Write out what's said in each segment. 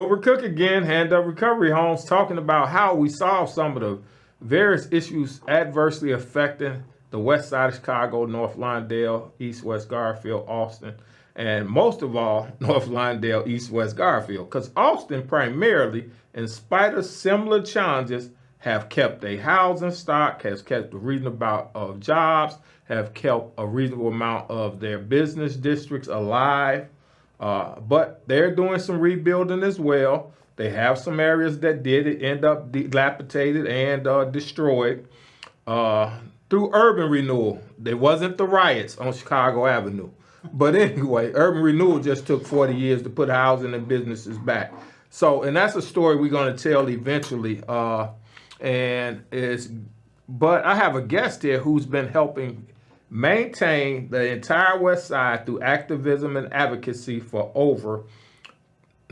Wilbert Cook again, Hand Up Recovery Homes, talking about how we solve some of the various issues adversely affecting the west side of Chicago, North Lawndale, East West Garfield, Austin, and most of all, North Lawndale, East West Garfield. Because Austin primarily, in spite of similar challenges, have kept a housing stock, has kept a reasonable amount of jobs, have kept a reasonable amount of their business districts alive. But they're doing some rebuilding as well. They have some areas that did end up dilapidated and destroyed through urban renewal. There wasn't the riots on Chicago Avenue. But anyway, urban renewal just took 40 years to put housing and businesses back. So, and that's a story we're going to tell eventually. But I have a guest here who's been helping maintain the entire West Side through activism and advocacy for over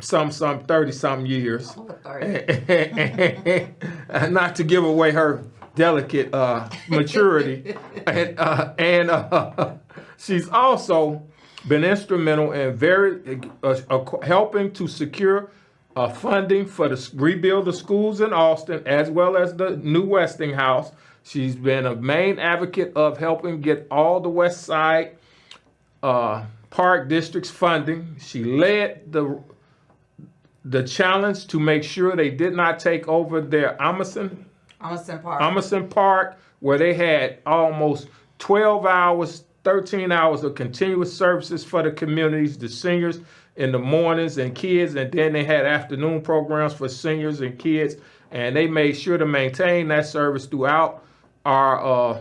some 30-something years. Over 30. Not to give away her delicate maturity. She's also been instrumental in helping to secure funding for the rebuild of schools in Austin, as well as the new Westinghouse. She's been a main advocate of helping get all the West Side park districts funding. She led the challenge to make sure they did not take over their Amerson Park, where they had almost 12 hours, 13 hours of continuous services for the communities, the seniors in the mornings and kids, and then they had afternoon programs for seniors and kids, and they made sure to maintain that service throughout our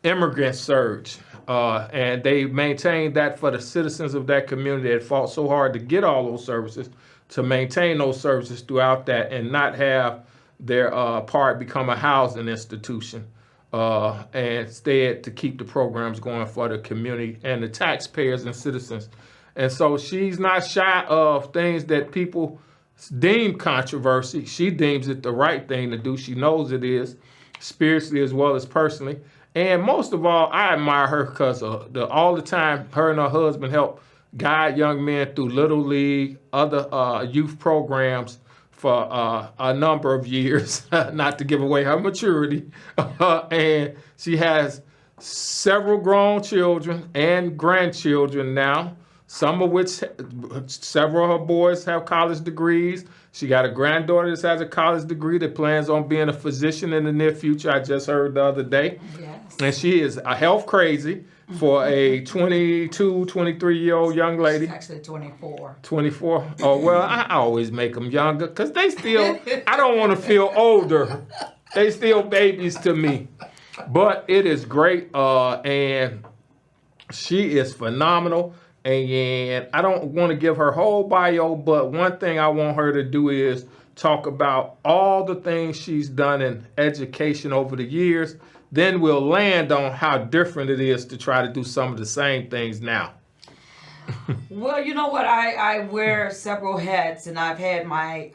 immigrant surge, and they maintained that for the citizens of that community that fought so hard to get all those services, to maintain those services throughout that and not have their park become a housing institution, and instead to keep the programs going for the community and the taxpayers and citizens. And so she's not shy of things that people deem controversy. She deems it the right thing to do. She knows it is, spiritually as well as personally. And most of all, I admire her because all the time her and her husband help guide young men through Little League, other youth programs for a number of years, not to give away her maturity. And she has several grown children and grandchildren now, some of which, several of her boys have college degrees. She got a granddaughter that has a college degree that plans on being a physician in the near future, I just heard the other day. Yes. And she is a health crazy for a 22, 23-year-old young lady. She's actually 24. 24? Oh, well, I always make them younger because they still, I don't want to feel older. They still babies to me. But it is great, and she is phenomenal. And I don't want to give her whole bio, but one thing I want her to do is talk about all the things she's done in education over the years. Then we'll land on how different it is to try to do some of the same things now. Well, you know what? I wear several hats, and I've had my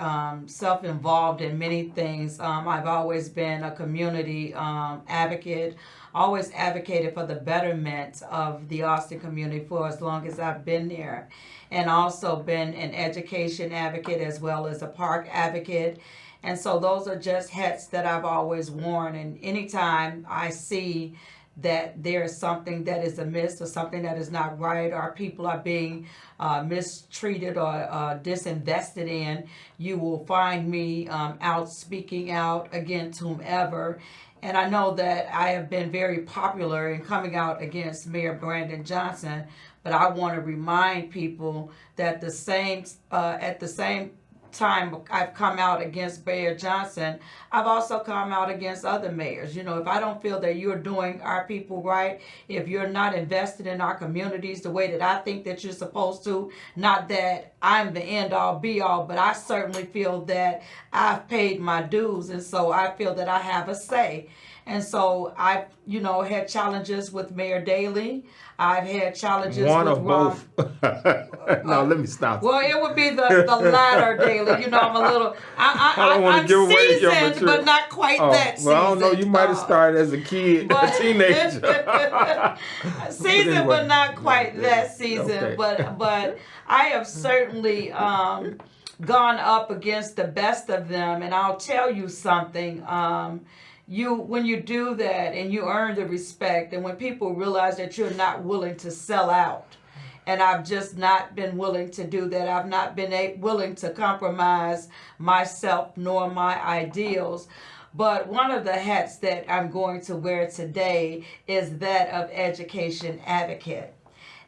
self involved in many things. I've always been a community advocate, always advocated for the betterment of the Austin community for as long as I've been there, and also been an education advocate as well as a park advocate. And so those are just hats that I've always worn. And anytime I see that there is something that is amiss or something that is not right, or people are being mistreated or disinvested in, you will find me out speaking out against whomever. And I know that I have been very popular in coming out against Mayor Brandon Johnson, but I want to remind people that at the same time I've come out against Mayor Johnson, I've also come out against other mayors. You know, if I don't feel that you're doing our people right, if you're not invested in our communities the way that I think that you're supposed to, not that I'm the end all be all, but I certainly feel that I've paid my dues, and so I feel that I have a say. And so I've, had challenges with Mayor Daley. I've had challenges One with or Ron. both? No, let me stop. Well, it would be the latter, Daley. I'm a little. I don't want to I'm give away your seasoned, maturity. but not quite that seasoned. Well, I don't know. You might have started as a kid, a teenager. Seasoned, anyway. but not quite that seasoned. Okay. But I have certainly gone up against the best of them, and I'll tell you something. When you do that and you earn the respect, and when people realize that you're not willing to sell out, and I've just not been willing to do that. I've not been willing to compromise myself nor my ideals. But one of the hats that I'm going to wear today is that of education advocate.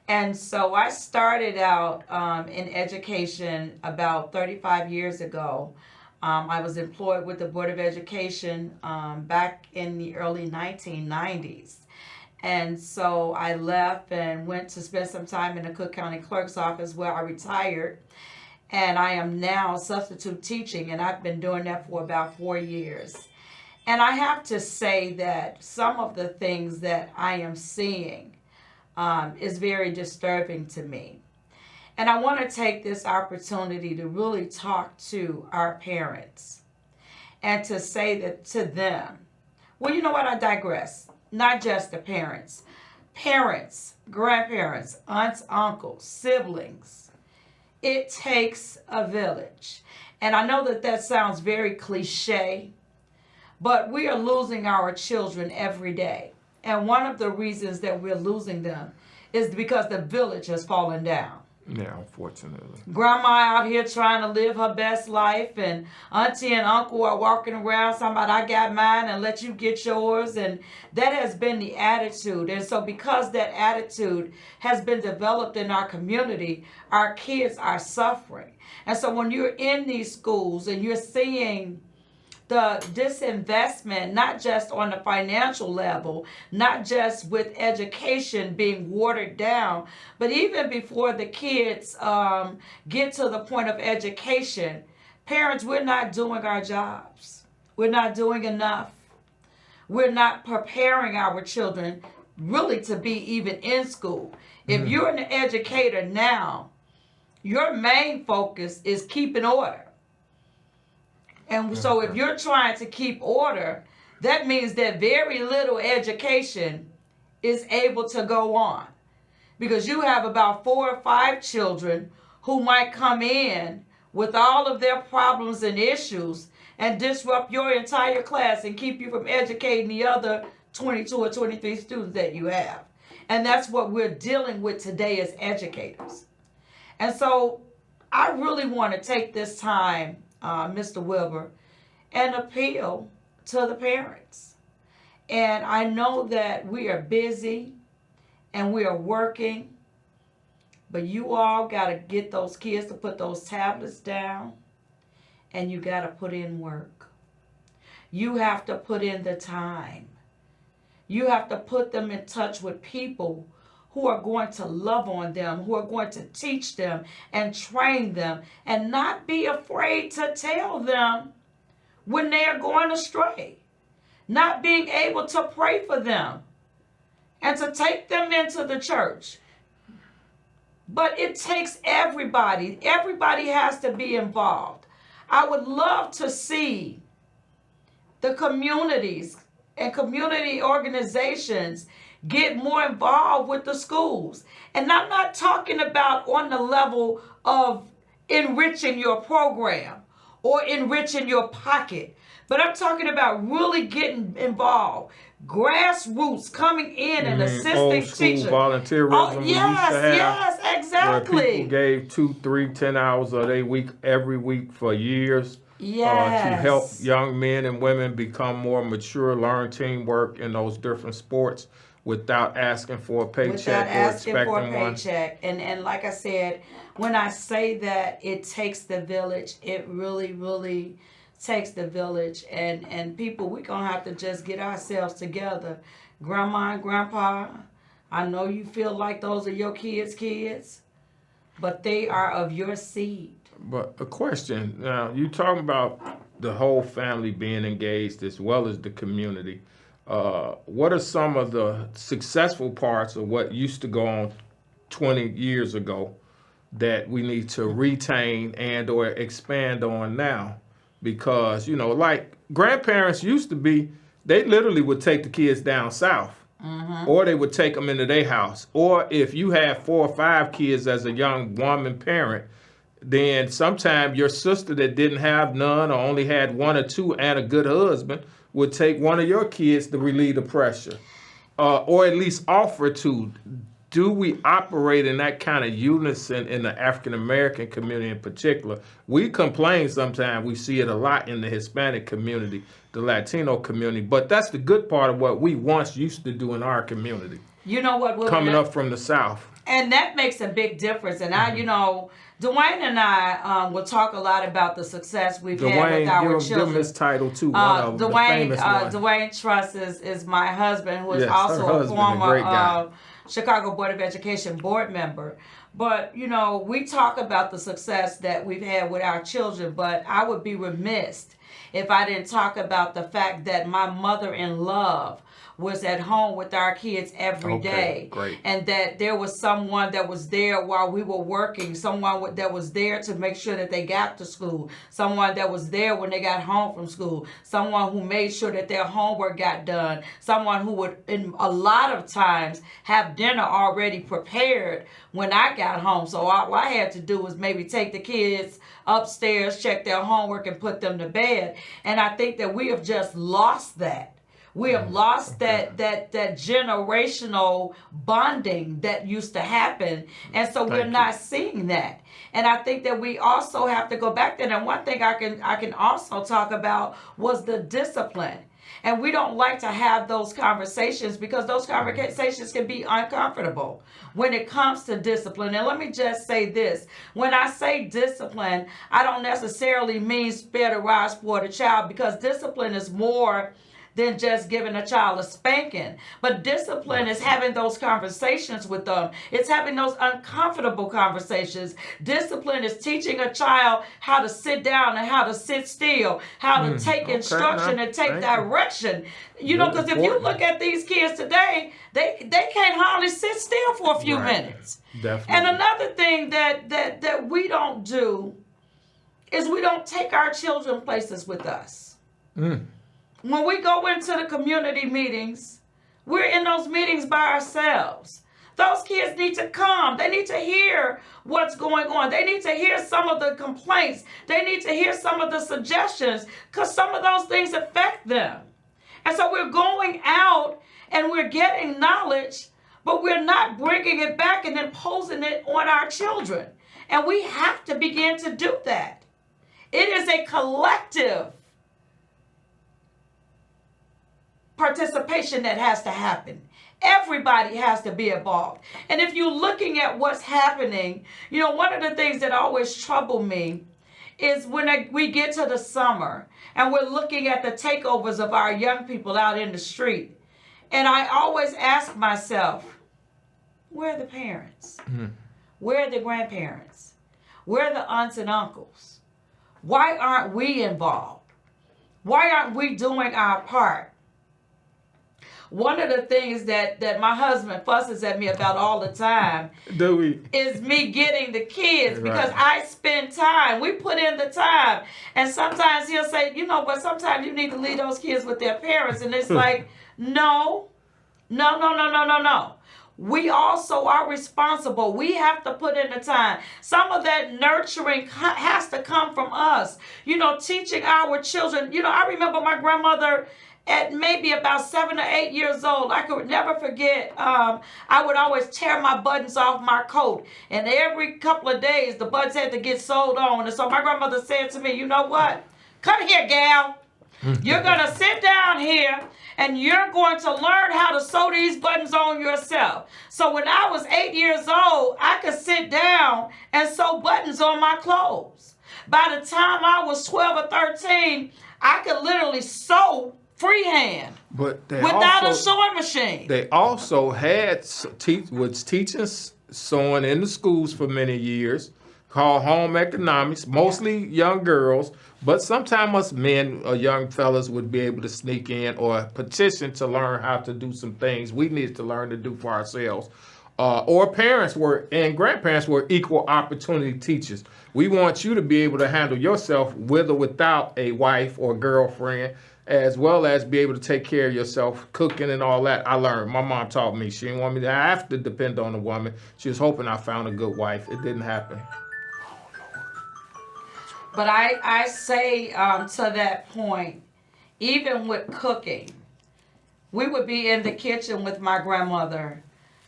And so I started out in education about 35 years ago. I was employed with the Board of Education back in the early 1990s. And so I left and went to spend some time in the Cook County Clerk's office where I retired. And I am now substitute teaching, and I've been doing that for about 4 years. And I have to say that some of the things that I am seeing is very disturbing to me. And I want to take this opportunity to really talk to our parents and to say that to them, well, you know what, I digress. Not just the parents, grandparents, aunts, uncles, siblings. It takes a village. And I know that sounds very cliche, but we are losing our children every day. And one of the reasons that we're losing them is because the village has fallen down. Yeah, unfortunately. Grandma out here trying to live her best life, and auntie and uncle are walking around talking about, I got mine and let you get yours. And that has been the attitude. And so because that attitude has been developed in our community, our kids are suffering. And so when you're in these schools and you're seeing the disinvestment, not just on the financial level, not just with education being watered down, but even before the kids get to the point of education, parents, we're not doing our jobs. We're not doing enough. We're not preparing our children really to be even in school. If you're an educator now, your main focus is keeping order. And so if you're trying to keep order, that means that very little education is able to go on. Because you have about 4 or 5 children who might come in with all of their problems and issues and disrupt your entire class and keep you from educating the other 22 or 23 students that you have. And that's what we're dealing with today as educators. And so I really want to take this time, Mr. Wilbert, and appeal to the parents. And I know that we are busy and we are working, but you all got to get those kids to put those tablets down, and you got to put in work. You have to put in the time. You have to put them in touch with people who are going to love on them, who are going to teach them and train them, and not be afraid to tell them when they are going astray. Not being able to pray for them and to take them into the church. But it takes everybody. Everybody has to be involved. I would love to see the communities and community organizations get more involved with the schools. And I'm not talking about on the level of enriching your program or enriching your pocket, but I'm talking about really getting involved. Grassroots coming in and assisting old school teachers. volunteerism we used to have, yes, exactly. where people gave 2, 3, 10 hours of their week every week for years. Yes. To help young men and women become more mature, learn teamwork in those different sports without asking for a paycheck or expecting one. And like I said, when I say that it takes the village, it really, really takes the village. And people, we're going to have to just get ourselves together. Grandma and Grandpa, I know you feel like those are your kids, but they are of your seed. But a question, now you talking about the whole family being engaged as well as the community. what are some of the successful parts of what used to go on 20 years ago that we need to retain and or expand on now? Because, you know, like grandparents used to be, they literally would take the kids down south. Or they would take them into their house. Or if you have 4 or 5 kids as a young woman parent, then sometimes your sister that didn't have none or only had 1 or 2 and a good husband would take one of your kids to relieve the pressure, or at least offer to. Do we operate in that kind of unison in the African American community in particular? We complain sometimes, we see it a lot in the Hispanic community, the Latino community, but that's the good part of what we once used to do in our community. You know what? Coming up from the South. And that makes a big difference. And I, you know, Dwayne and I will talk a lot about the success we've had with our children. Give him his title too. One of them, the famous one. Dwayne Truss is my husband, who is Yes, also her a husband, former a great guy. Chicago Board of Education board member. But, you know, we talk about the success that we've had with our children, but I would be remiss if I didn't talk about the fact that my mother-in-law was at home with our kids every day. Great. And that there was someone that was there while we were working, someone that was there to make sure that they got to school, someone that was there when they got home from school, someone who made sure that their homework got done, someone who would, in a lot of times, have dinner already prepared when I got home. So all I had to do was maybe take the kids upstairs, check their homework, and put them to bed. And I think that we have just lost that. We have lost that generational bonding that used to happen. And so we're not seeing that. And I think that we also have to go back there. And one thing I can also talk about was the discipline. And we don't like to have those conversations because those conversations can be uncomfortable when it comes to discipline. And let me just say this. When I say discipline, I don't necessarily mean spare the rod, spoil the child, because discipline is more than just giving a child a spanking. But discipline is having those conversations with them. It's having those uncomfortable conversations. Discipline is teaching a child how to sit down and how to sit still, how to take instruction and take direction. You know, because if you look at these kids today, they can't hardly sit still for a few minutes. Definitely. And another thing that we don't do is we don't take our children places with us. When we go into the community meetings, we're in those meetings by ourselves. Those kids need to come. They need to hear what's going on. They need to hear some of the complaints. They need to hear some of the suggestions, because some of those things affect them. And so we're going out and we're getting knowledge, but we're not bringing it back and imposing it on our children. And we have to begin to do that. It is a collective participation that has to happen. Everybody has to be involved. And if you're looking at what's happening, you know, one of the things that always trouble me is when we get to the summer and we're looking at the takeovers of our young people out in the street. And I always ask myself, where are the parents? Where are the grandparents? Where are the aunts and uncles? Why aren't we involved? Why aren't we doing our part? One of the things that my husband fusses at me about all the time is me getting the kids, because I spend time. We put in the time. And sometimes he'll say, you know, but sometimes you need to leave those kids with their parents. And it's like, no. We also are responsible. We have to put in the time. Some of that nurturing has to come from us. You know, teaching our children. You know, I remember my grandmother at maybe about 7 or 8 years old. I could never forget. I would always tear my buttons off my coat. And every couple of days, the buttons had to get sewed on. And so my grandmother said to me, you know what? Come here, gal. You're going to sit down here and you're going to learn how to sew these buttons on yourself. So when I was 8 years old, I could sit down and sew buttons on my clothes. By the time I was 12 or 13, I could literally sew freehand, but without a sewing machine. They also had was teaching sewing in the schools for many years, called home economics, mostly young girls, but sometimes us men or young fellas would be able to sneak in or petition to learn how to do some things we need to learn to do for ourselves. Or parents were and grandparents were equal opportunity teachers. We want you to be able to handle yourself with or without a wife or girlfriend, as well as be able to take care of yourself, cooking and all that. I learned. My mom taught me. She didn't want me to have to depend on a woman. She was hoping I found a good wife. It didn't happen. But I say to that point, even with cooking, we would be in the kitchen with my grandmother,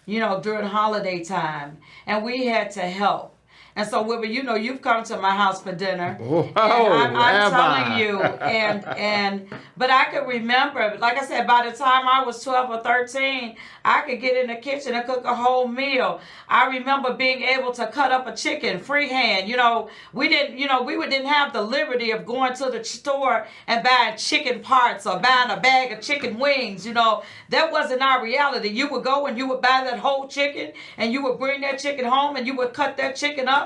during holiday time, and we had to help. And so, Wilbur, you've come to my house for dinner. Oh, I'm telling you, but I could remember, like I said, by the time I was 12 or 13, I could get in the kitchen and cook a whole meal. I remember being able to cut up a chicken freehand. We didn't have the liberty of going to the store and buying chicken parts or buying a bag of chicken wings. That wasn't our reality. You would go and you would buy that whole chicken, and you would bring that chicken home, and you would cut that chicken up.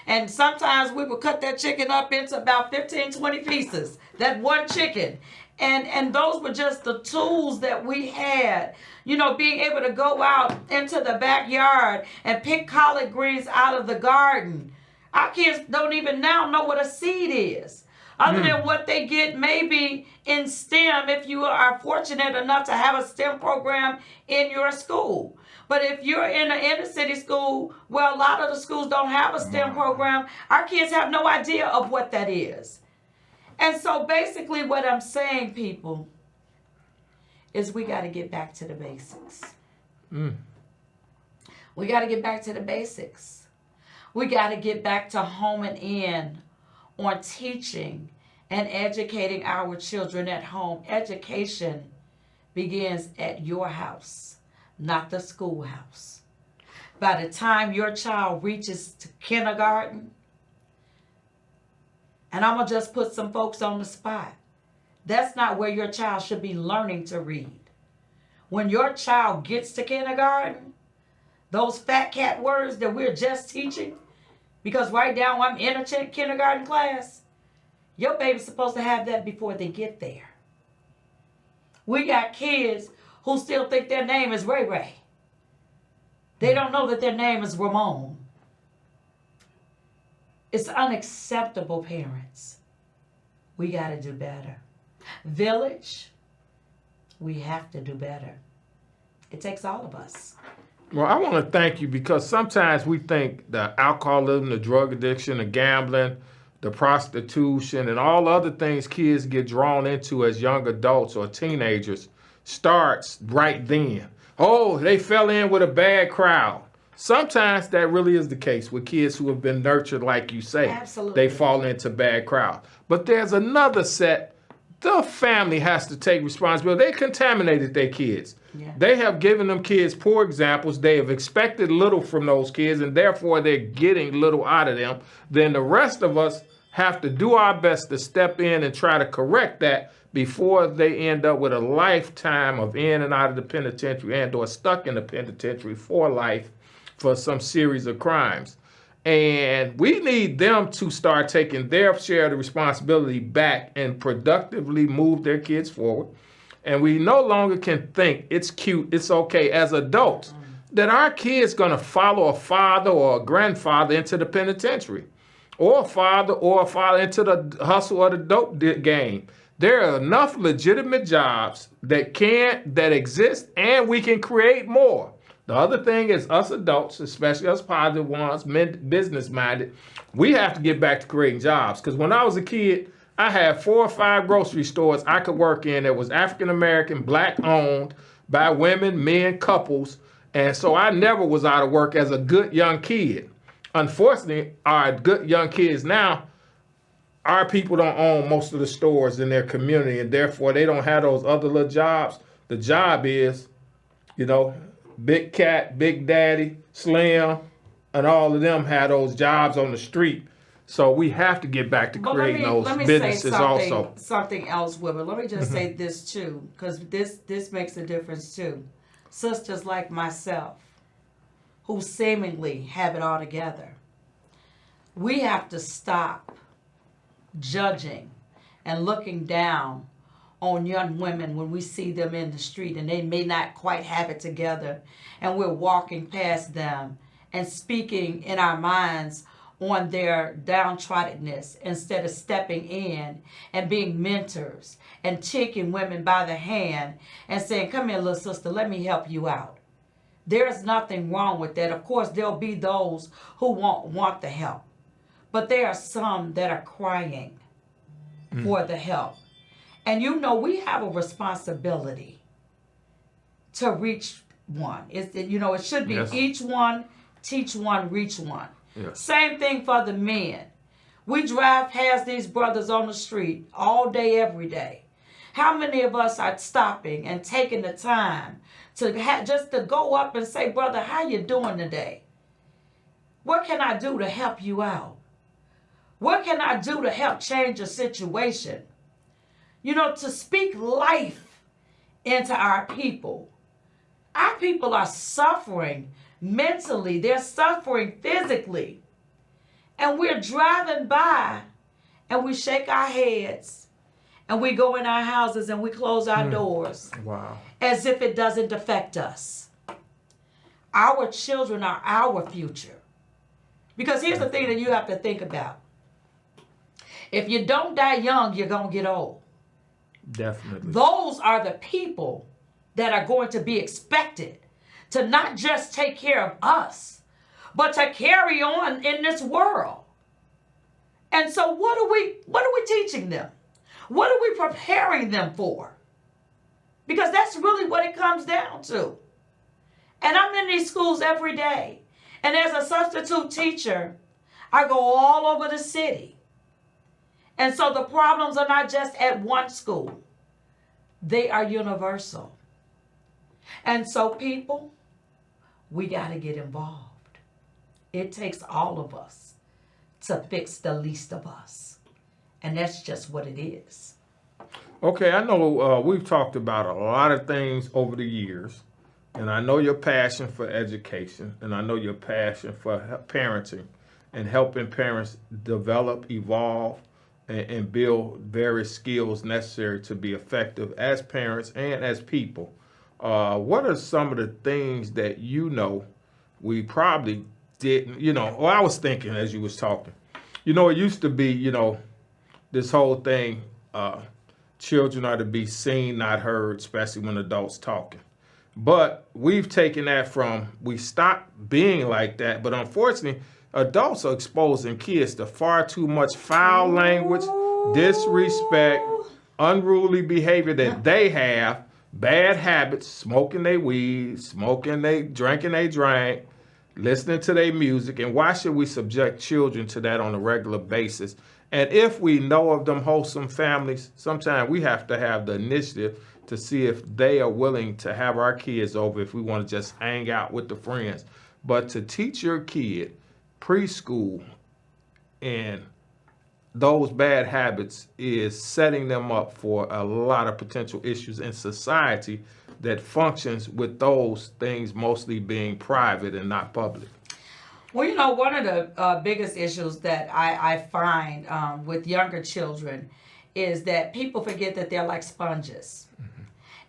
And sometimes we would cut that chicken up into about 15, 20 pieces, that one chicken. And those were just the tools that we had. Being able to go out into the backyard and pick collard greens out of the garden. Our kids don't even now know what a seed is, other than what they get maybe in STEM, if you are fortunate enough to have a STEM program in your school. But if you're in an inner city school, well, a lot of the schools don't have a STEM program. Our kids have no idea of what that is. And so basically what I'm saying, people, is we got to get back to the basics. We got to get back to the basics. We got to get back to homing in on teaching and educating our children at home. Education begins at your house, not the schoolhouse. By the time your child reaches to kindergarten, and I'm going to just put some folks on the spot, that's not where your child should be learning to read. When your child gets to kindergarten, those fat cat words that we're just teaching, because right now I'm in a kindergarten class, your baby's supposed to have that before they get there. We got kids who still think their name is Ray Ray. They don't know that their name is Ramon. It's unacceptable, parents. We got to do better. Village, we have to do better. It takes all of us. Well, I want to thank you, because sometimes we think the alcoholism, the drug addiction, the gambling, the prostitution, and all other things kids get drawn into as young adults or teenagers starts right then. Oh, they fell in with a bad crowd. Sometimes that really is the case with kids who have been nurtured, like you say. Absolutely. They fall into bad crowd. But there's another set. The family has to take responsibility. They contaminated their kids. Yeah. They have given them kids poor examples. They have expected little from those kids, and therefore they're getting little out of them. Then the rest of us have to do our best to step in and try to correct that before they end up with a lifetime of in and out of the penitentiary and or stuck in the penitentiary for life for some series of crimes. And we need them to start taking their share of the responsibility back and productively move their kids forward. And we no longer can think it's cute, it's okay as adults that our kids going to follow a father or a grandfather into the penitentiary, or a father into the hustle or the dope game. There are enough legitimate jobs that exist, and we can create more. The other thing is us adults, especially us positive ones, business-minded, we have to get back to creating jobs. Because when I was a kid, I had 4 or 5 grocery stores I could work in that was African-American, Black-owned, by women, men, couples. And so I never was out of work as a good young kid. Unfortunately, our good young kids now, our people don't own most of the stores in their community, and therefore they don't have those other little jobs. The job is, Big Cat, Big Daddy, Slim, and all of them have those jobs on the street. So we have to get back to creating those businesses also. Something else, Wilbert. Let me just say this too, because this makes a difference too. Sisters like myself, who seemingly have it all together. we have to stop judging and looking down on young women when we see them in the street and they may not quite have it together, and we're walking past them and speaking in our minds on their downtroddenness instead of stepping in and being mentors and taking women by the hand and saying, come here, little sister, let me help you out. There's nothing wrong with that. Of course, there'll be those who won't want the help, but there are some that are crying for the help. And we have a responsibility to reach one. It should be Yes. each one, teach one, reach one. Yes. Same thing for the men. We drive past these brothers on the street all day, every day. How many of us are stopping and taking the time to just to go up and say, brother, how you doing today? What can I do to help you out? What can I do to help change your situation? To speak life into our people. Our people are suffering mentally. They're suffering physically. And we're driving by and we shake our heads and we go in our houses and we close our doors. Wow. As if it doesn't affect us. Our children are our future. Because here's the thing that you have to think about. If you don't die young, you're going to get old. Definitely. Those are the people that are going to be expected to not just take care of us, but to carry on in this world. And so what are we teaching them? What are we preparing them for? Because that's really what it comes down to. And I'm in these schools every day. And as a substitute teacher, I go all over the city. And so the problems are not just at one school. They are universal. And so people, we got to get involved. It takes all of us to fix the least of us. And that's just what it is. Okay, I know we've talked about a lot of things over the years, and I know your passion for education, and I know your passion for parenting and helping parents develop, evolve, and build various skills necessary to be effective as parents and as people. What are some of the things that we probably didn't, I was thinking as you was talking, it used to be, this whole thing, children are to be seen, not heard, especially when adults talking. But we've taken that we stopped being like that, but unfortunately, adults are exposing kids to far too much foul language, disrespect, unruly behavior that they have, bad habits, smoking their weed, drinking they drank, listening to their music. And why should we subject children to that on a regular basis? And if we know of them wholesome families, sometimes we have to have the initiative to see if they are willing to have our kids over if we want to just hang out with the friends. But to teach your kid preschool and those bad habits is setting them up for a lot of potential issues in society that functions with those things mostly being private and not public. Well, one of the biggest issues that I find with younger children is that people forget that they're like sponges. Mm-hmm.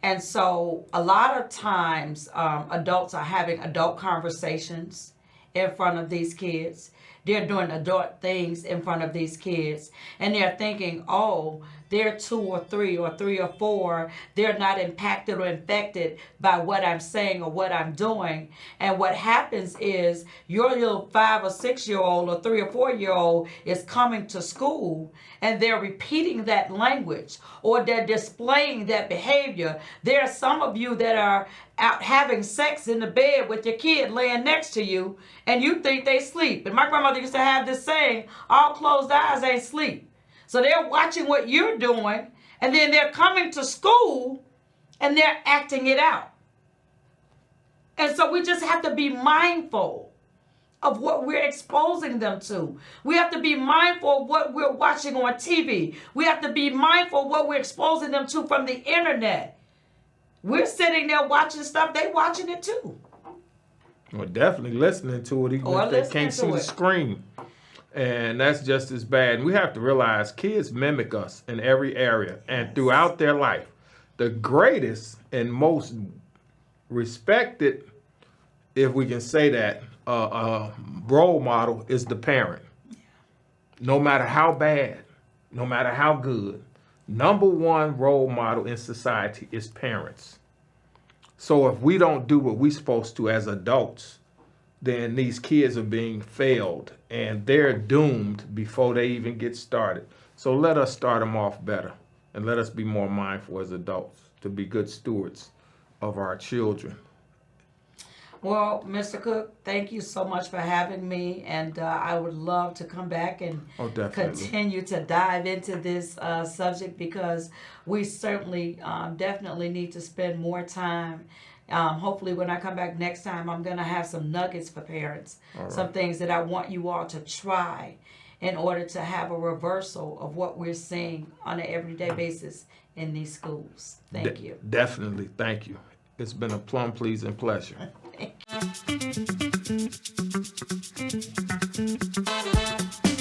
And so a lot of times adults are having adult conversations in front of these kids. They're doing adult things in front of these kids. And they're thinking, oh, they're 2 or 3 or 3 or 4. They're not impacted or infected by what I'm saying or what I'm doing. And what happens is your little 5 or 6-year-old or 3 or 4-year-old is coming to school and they're repeating that language or they're displaying that behavior. There are some of you that are out having sex in the bed with your kid laying next to you and you think they sleep. And my grandmother used to have this saying, all closed eyes ain't sleep. So they're watching what you're doing, and then they're coming to school, and they're acting it out. And so we just have to be mindful of what we're exposing them to. We have to be mindful of what we're watching on TV. We have to be mindful of what we're exposing them to from the internet. We're sitting there watching stuff, they watching it too. Well, definitely listening to it, even if they can't see the screen. And that's just as bad. And we have to realize kids mimic us in every area and throughout their life. The greatest and most respected, if we can say that, role model is the parent. No matter how bad, no matter how good, number one role model in society is parents. So if we don't do what we're supposed to as adults, then these kids are being failed and they're doomed before they even get started. So let us start them off better and let us be more mindful as adults to be good stewards of our children. Well, Mr. Cook, thank you so much for having me, and I would love to come back and continue to dive into this subject, because we certainly definitely need to spend more time. Hopefully when I come back next time, I'm going to have some nuggets for parents, some things that I want you all to try in order to have a reversal of what we're seeing on an everyday basis in these schools. Thank you. Definitely. Thank you. It's been a plum pleasing pleasure. Thank you.